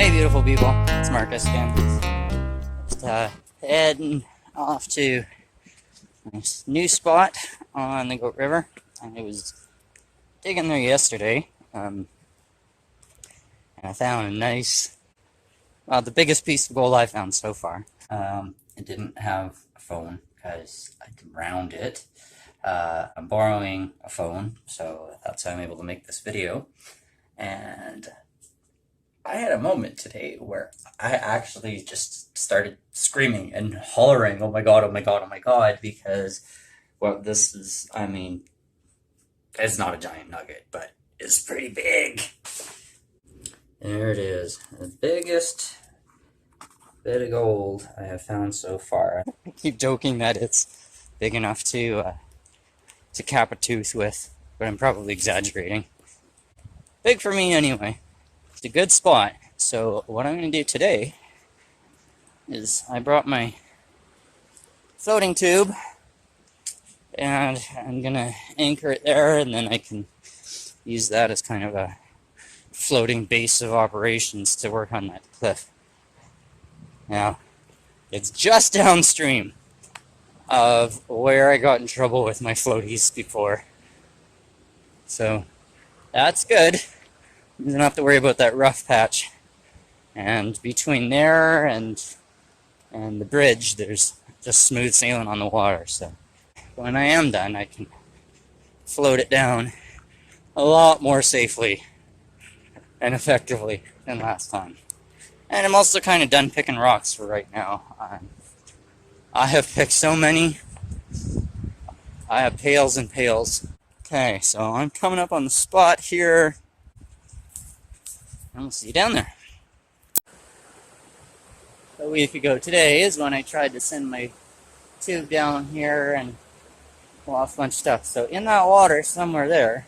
Hey beautiful people, it's Marcus again. Just heading off to a new spot on the Goat River. I was digging there yesterday, and I found a nice, well, the biggest piece of gold I found so far. It didn't have a phone because I drowned it. I'm borrowing a phone, so that's how I'm able to make this video. And I had a moment today where I actually just started screaming and hollering, oh my god, oh my god, oh my god, because, well, this is, I mean, it's not a giant nugget, but it's pretty big. There it is, the biggest bit of gold I have found so far. I keep joking that it's big enough to cap a tooth with, but I'm probably exaggerating. Big for me anyway. It's a good spot. So what I'm going to do today is I brought my floating tube and I'm going to anchor it there, and then I can use that as kind of a floating base of operations to work on that cliff. Now, it's just downstream of where I got in trouble with my floaties before. So that's good. You don't have to worry about that rough patch. And between there and the bridge, there's just smooth sailing on the water. So when I am done, I can float it down a lot more safely and effectively than last time. And I'm also kind of done picking rocks for right now. I have picked so many. I have pails and pails. Okay, so I'm coming up on the spot here. And we'll see you down there. A week ago today is when I tried to send my tube down here and lost a bunch of stuff. So in that water somewhere there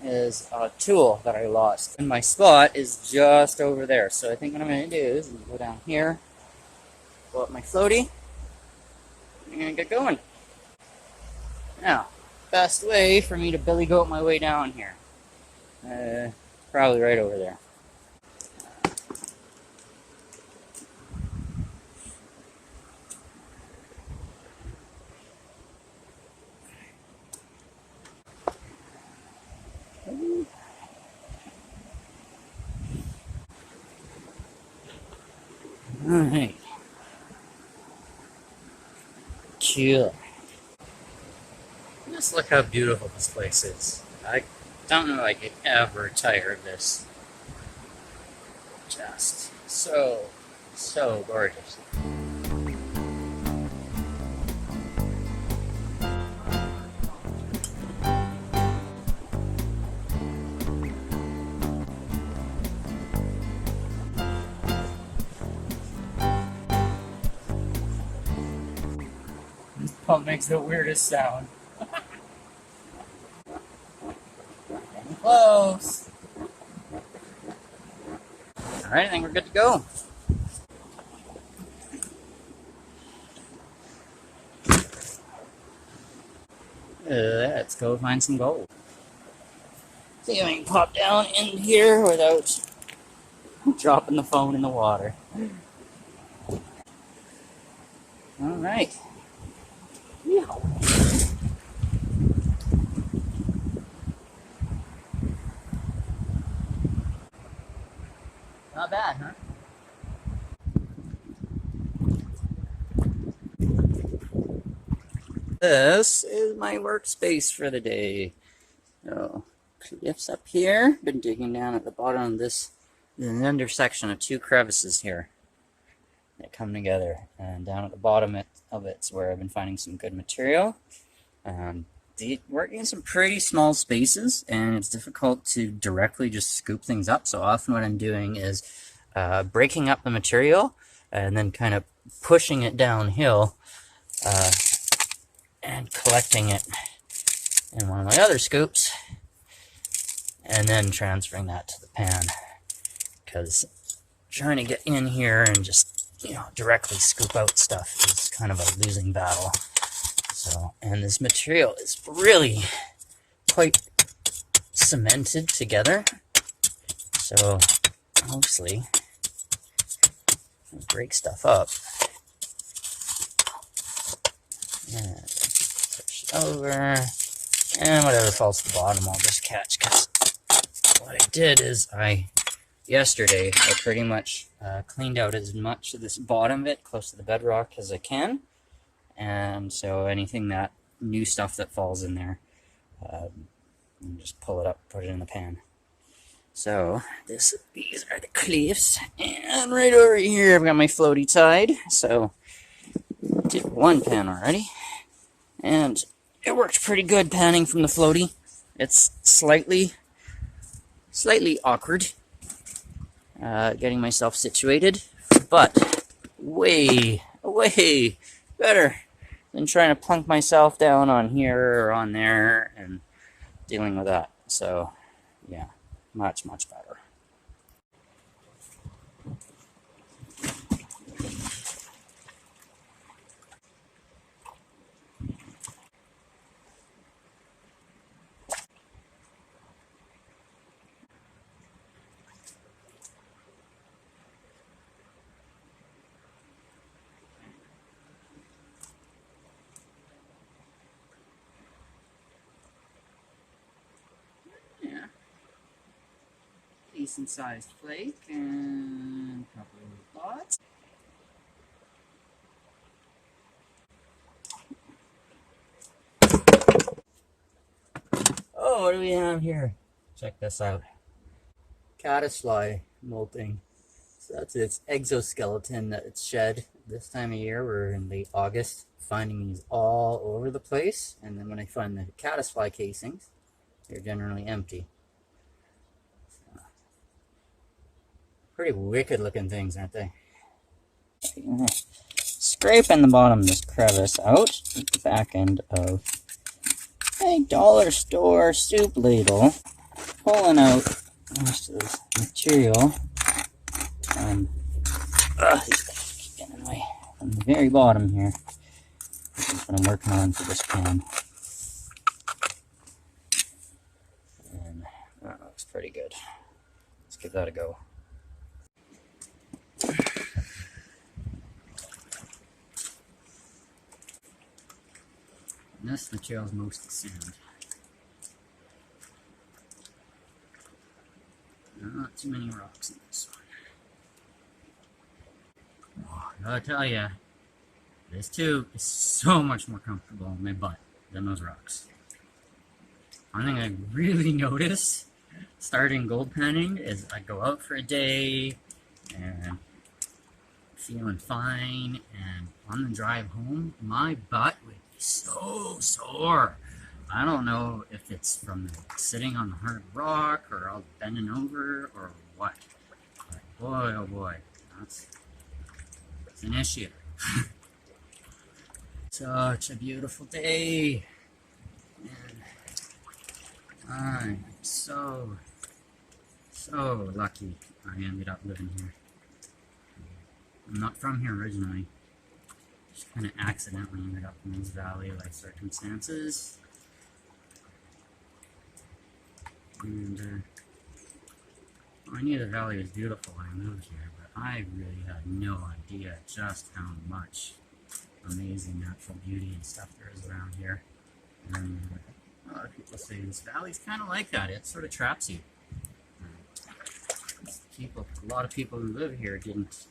is a tool that I lost. And my spot is just over there. So I think what I'm going to do is go down here, pull up my floaty, and I'm going to get going. Now, best way for me to billy goat my way down here. Probably right over there. Alright. Cool. Just look how beautiful this place is. I don't know if I could ever tire of this. Just so gorgeous. This pump makes the weirdest sound. Getting close. Alright, I think we're good to go. Let's go find some gold. See if I can pop down in here without dropping the phone in the water. Alright. Yeah. Not bad, huh? This is my workspace for the day. So, cliffs up here. Been digging down at the bottom of this. There's an intersection of two crevices here that come together. And down at the bottom of it's where I've been finding some good material. Working in some pretty small spaces, and it's difficult to directly just scoop things up. So often what I'm doing is breaking up the material and then kind of pushing it downhill and collecting it in one of my other scoops and then transferring that to the pan, because trying to get in here and just, you know, directly scoop out stuff is kind of a losing battle. So, and this material is really quite cemented together. So mostly break stuff up. And push it over, and whatever falls to the bottom I'll just catch, because what I did is yesterday I pretty much cleaned out as much of this bottom bit close to the bedrock as I can, and so anything that new stuff that falls in there, just pull it up, put it in the pan. So these are the cliffs, and right over here I've got my floaty tied. So did one pan already, and it worked pretty good panning from the floaty. It's slightly awkward getting myself situated, but way better than trying to plunk myself down on here or on there and dealing with that. So yeah, much better. Yeah, decent sized flake and a couple of spots. Oh, what do we have here? Check this out. Caddisfly molting. So that's its exoskeleton that it's shed this time of year. We're in late August, finding these all over the place. And then when I find the caddisfly casings, they're generally empty. So, pretty wicked looking things, aren't they? Scraping the bottom of this crevice out with the back end of a dollar store soup ladle, pulling out most of this material from these guys keep getting in the way, from the very bottom here. This is what I'm working on for this pan. And that looks pretty good. Let's give that a go. And this material is mostly sand. Not too many rocks in this one. Oh, I gotta tell ya, this tube is so much more comfortable on my butt than those rocks. One thing I really notice starting gold panning is I go out for a day and feeling fine, and on the drive home, my butt would be so sore. I don't know if it's from sitting on the hard rock or all bending over or what. But boy, oh boy, it's an issue. Such a beautiful day. And I'm so lucky I ended up living here. I'm not from here originally. Just kind of accidentally ended up in this valley life circumstances. And I knew the valley was beautiful when I moved here, but I really had no idea just how much amazing natural beauty and stuff there is around here. And a lot of people say this valley's kind of like that. It sort of traps you. A lot of people who live here didn't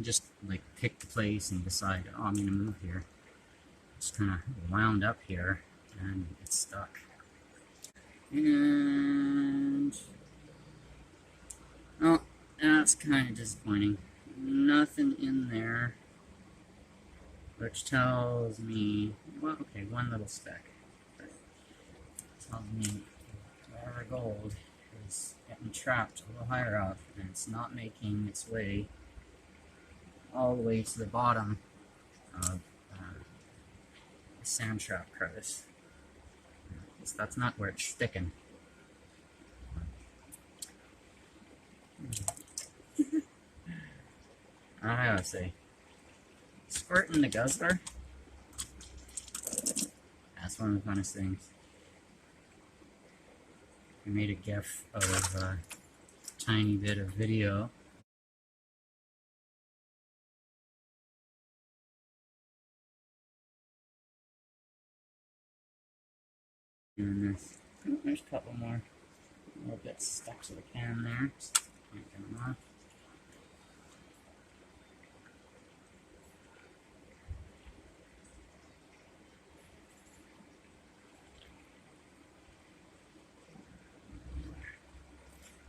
just like pick the place and decide, oh, I'm gonna move here. Just kind of wound up here and it's stuck. And oh, that's kind of disappointing. Nothing in there, which tells me, well, okay, one little speck. Tells me whatever gold is getting trapped a little higher up, and it's not making its way all the way to the bottom of the sand trap crevice. So that's not where it's sticking. I gotta say, squirting the guzzler, that's one of the funnest things. I made a gif of tiny bit of video. And there's a couple more little bits stuck to the can there. Can't get them off.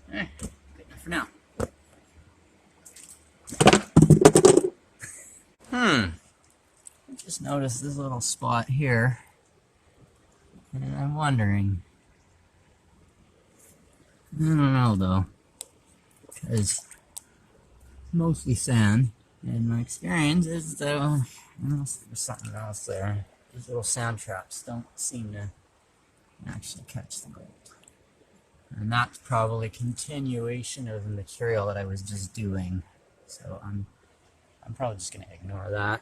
Good enough for now. I just noticed this little spot here, and I'm wondering. I don't know though, because it's mostly sand, and my experience is that there's something else there. These little sand traps don't seem to actually catch the gold. And that's probably a continuation of the material that I was just doing. So I'm probably just going to ignore that.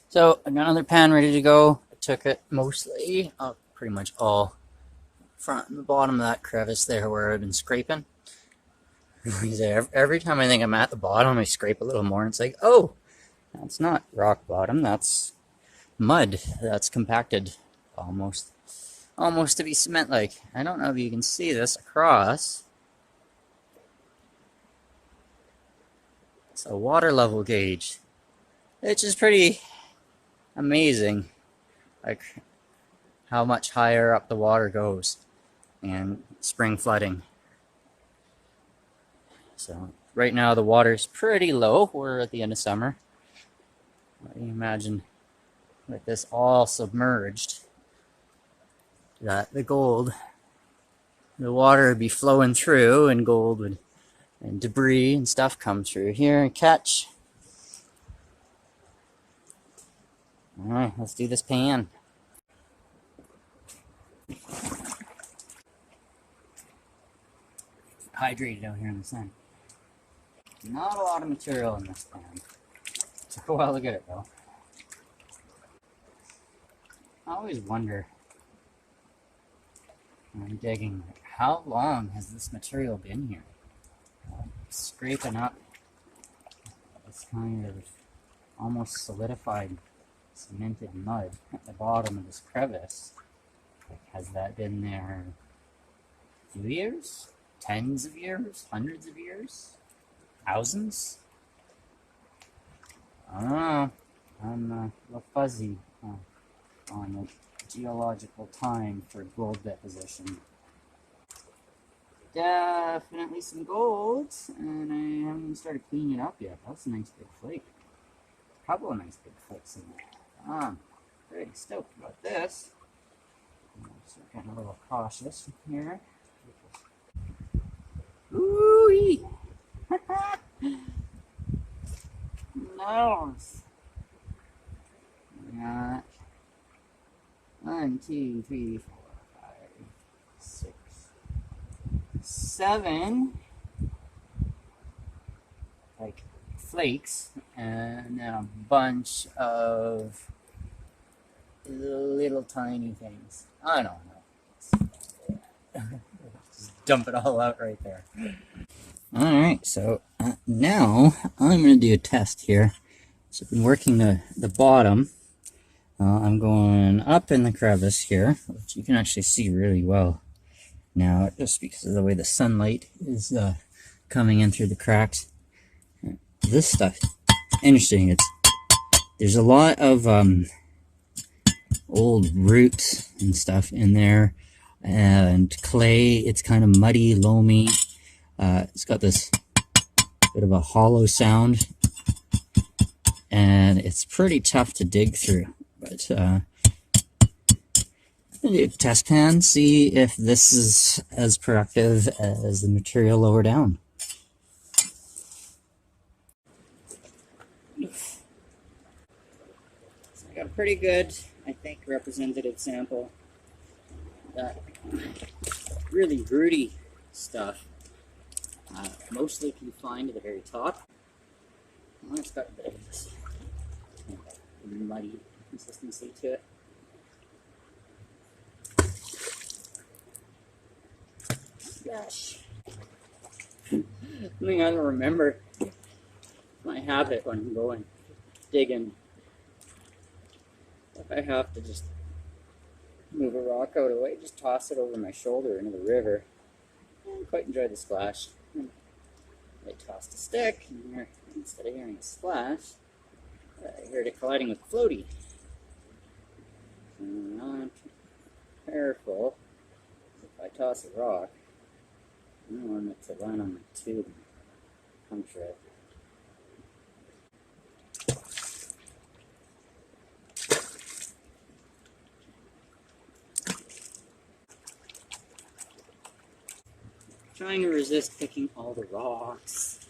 So I got another pan ready to go. I took it mostly, pretty much all front and the bottom of that crevice there where I've been scraping. Every time I think I'm at the bottom, I scrape a little more, and it's like, oh, that's not rock bottom, that's mud that's compacted almost to be cement-like. I don't know if you can see this across. It's a water level gauge, which is pretty amazing, like how much higher up the water goes and spring flooding. So right now the water's pretty low. We're at the end of summer. What do you imagine with this all submerged, that the water would be flowing through, and gold and debris and stuff come through here and catch. All right, let's do this pan. Hydrated out here in the sun. Not a lot of material in this pan. Took a while to get it though. I always wonder when I'm digging, like, how long has this material been here? Scraping up this kind of almost solidified cemented mud at the bottom of this crevice. Like, has that been there a few years? Tens of years? Hundreds of years? Thousands? I don't know. I'm a little fuzzy on the geological time for gold deposition. Definitely some gold, and I haven't even started cleaning it up yet. That's a nice big flake. A couple of nice big flakes in there. I'm pretty stoked about this. So getting a little cautious here. Ooh-wee! Nose! Got 1, 2, 3, 4, 5, 6, 7 like flakes, and then a bunch of little tiny things. I don't know. Just dump it all out right there. Alright, so now I'm going to do a test here. So I've been working the bottom. I'm going up in the crevice here, which you can actually see really well now, just because of the way the sunlight is coming in through the cracks. This stuff, interesting. There's a lot of old roots and stuff in there, and clay. It's kind of muddy, loamy. It's got this bit of a hollow sound, and it's pretty tough to dig through. But I'm gonna do a test pan, see if this is as productive as the material lower down. So I got a pretty good, I think, representative sample. That really rooty stuff mostly confined to the very top. Well, it's got a bit of this muddy consistency to it. Gosh. Something I don't remember. My habit when I'm going digging. If I have to just move a rock out of the way, just toss it over my shoulder into the river. I quite enjoy the splash. I tossed a stick, and instead of hearing a splash, I heard it colliding with the floaty. So now I'm careful. If I toss a rock, I don't want it to land on my tube and puncture it. Trying to resist picking all the rocks,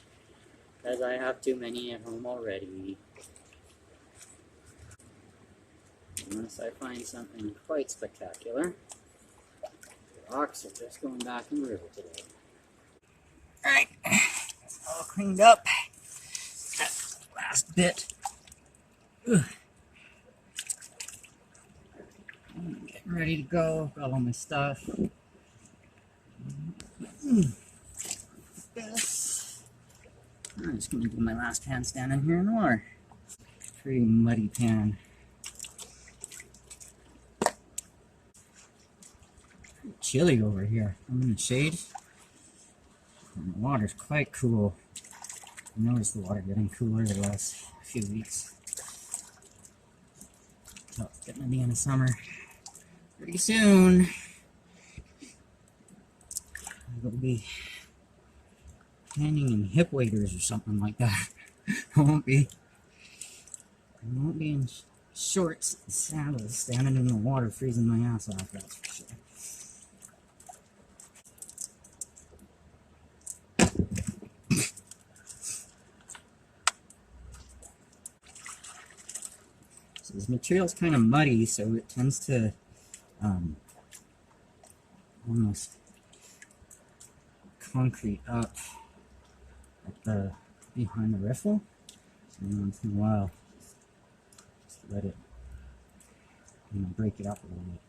as I have too many at home already. Unless I find something quite spectacular. The rocks are just going back in the river today. Alright, all cleaned up. That last bit. I'm getting ready to go. Got all my stuff. This. I'm just going to do my last handstand in here in the water. Pretty muddy pan. Pretty chilly over here. I'm in the shade. And the water's quite cool. I noticed the water getting cooler the last few weeks. So it's getting to the end of summer. Pretty soon. It'll be hanging in hip waders or something like that. I won't be in shorts and sandals standing in the water freezing my ass off, that's for sure. So this material's kind of muddy, so it tends to almost concrete up at the behind the riffle. So once in a while, just let it, break it up a little bit.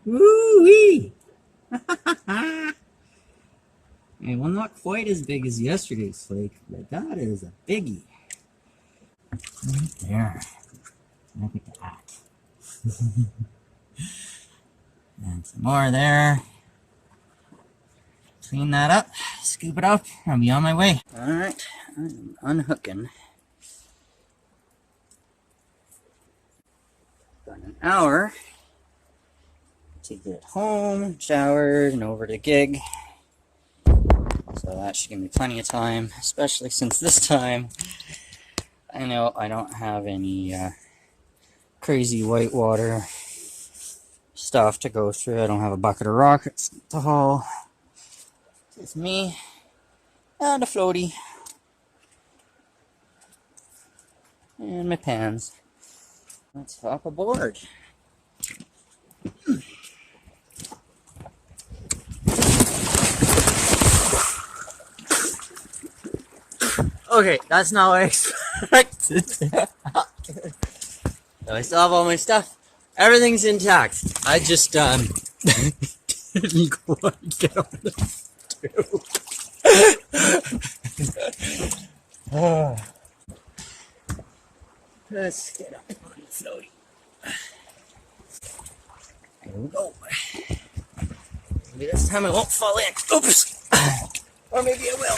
Woo-wee! Okay, well, not quite as big as yesterday's flake, but that is a biggie. Right there. Look at that. And some more there. Clean that up, scoop it up, I'll be on my way. Alright, I'm unhooking. Got an hour to get home, showered, and over to gig. So that should give me plenty of time, especially since this time I know I don't have any crazy whitewater stuff to go through. I don't have a bucket of rockets to haul. It's me and a floaty and my pans. Let's hop aboard. Okay, that's not what I expected. So I still have all my stuff. Everything's intact. I just didn't quite get on the tube. Let's get up on the floaty. Here we go. Maybe this time I won't fall in. Oops! Or maybe I will.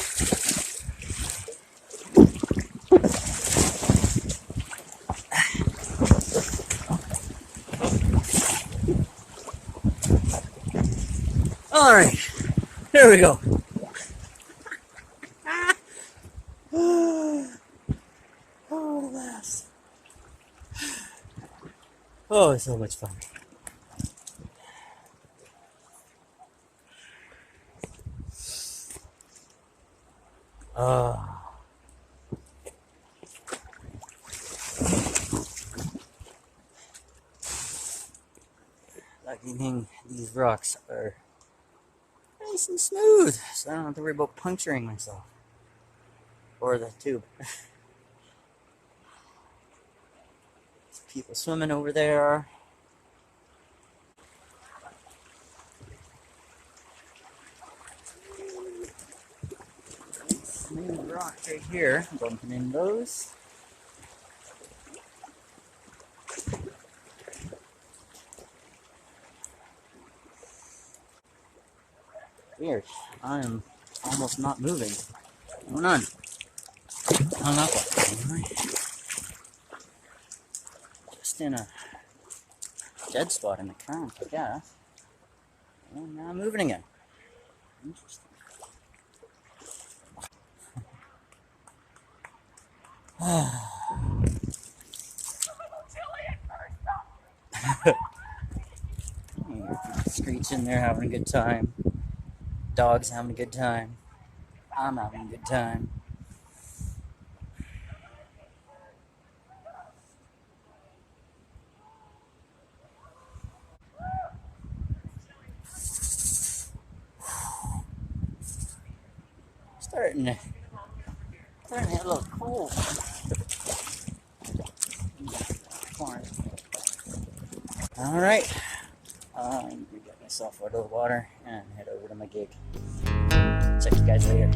Alright, here we go. Oh, the last. Oh, it's so much fun. Lucky thing, these rocks are nice and smooth, so I don't have to worry about puncturing myself or the tube. people swimming over there. Smooth rock right here, bumping in those. Weird. I am almost not moving. What's going on? Hung up on me. Just in a dead spot in the current, I guess. And now I'm moving again. Interesting. Screech in there having a good time. Dog's having a good time. I'm having a good time. Starting to get a little cold. Alright. I'm gonna get myself out of the water and head over to my gig. Check you guys later.